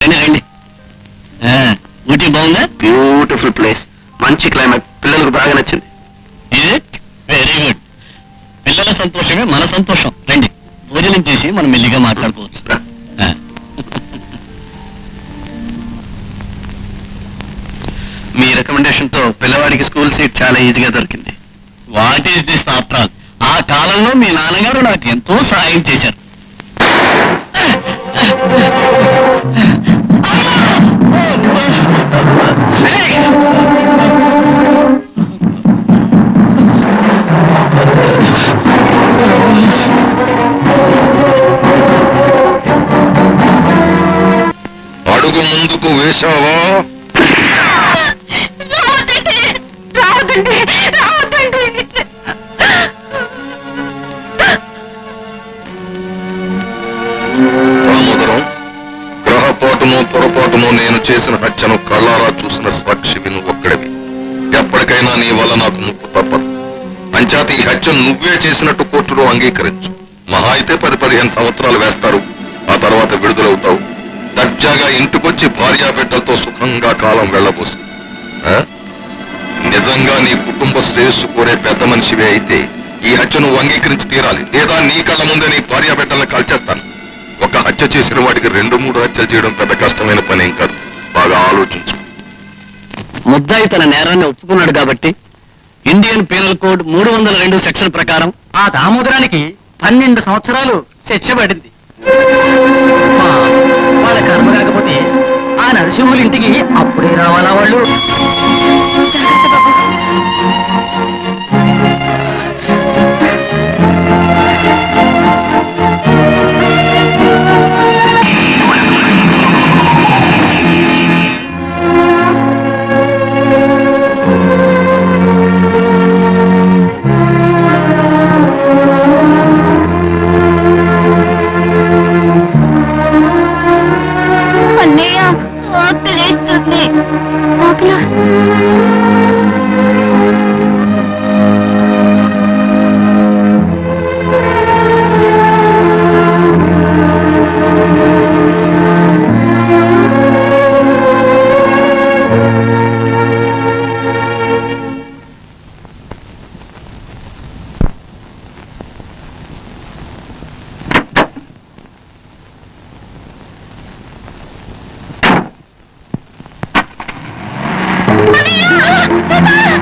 రండి రండి. ఊటీ బాగుందా? బ్యూటిఫుల్ ప్లేస్, మంచి క్లైమేట్, పిల్లలకు బాగా నచ్చింది. Very good. పిల్లల సంతోషమే మన సంతోషం. రండి, భోజనం చేసి మనం మెల్లిగా మాట్లాడుకోవచ్చు. మీ రికమెండేషన్ తో పిల్లవాడికి స్కూల్ సీట్ చాలా ఈజీగా దొరికింది. What is this after all? ఆ కాలంలో మీ నాన్నగారు నాకు ఎంతో సహాయం చేశారు. అడుగు ముందుకు వేశావా? దామోదరం, గ్రహపాటును పొరపాటును నేను చేసిన హత్యను కళ్ళారా చూసిన సాక్షివి నువ్వు ఒక్కడివి. ఎప్పటికైనా నీ వల్ల నాకు ముప్పు తప్పదు. అంచేత ఈ హత్యను నువ్వే చేసినట్టు కోర్టులో అంగీకరించు. మహా అయితే 10-15 సంవత్సరాలు వేస్తారు. ఆ తర్వాత విడుదలవుతావు. దర్జాగా ఇంటికొచ్చి భార్యాబిడ్డలతో సుఖంగా కాలం వెళ్ళబోసు. నిజంగా నీ కుటుంబ శ్రేయస్సు కోరే పెద్ద మనిషివే అయితే ఈ హత్య నువ్వు అంగీకరించి తీరాలి. లేదా నీ కళ్ళ ముందే నీ భార్యాబిడ్డల్ని కాల్చేస్తాను. ఒక హత్య చేసిన వాడికి 2-3 హత్యలు చేయడం పెద్ద కష్టమైన పని ఏం కాదు. బాగా ఆలోచించు. ముద్దాయి తన నేరాన్ని ఒప్పుకున్నాడు కాబట్టి ఇండియన్ పీనల్ కోడ్ 302 సెక్షన్ ప్రకారం ఆ దామోదరానికి 12 సంవత్సరాలు శిక్ష పడింది. వాళ్ళ కర్మ కాకపోతే ఆ నరసింహుల ఇంటికి అప్పుడే రావాలా వాళ్ళు? జాగ్రత్త బాబు. అన్నయ్య, ఆకలేస్తుంది. ఆకలా?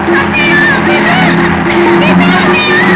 అన్నయ్య!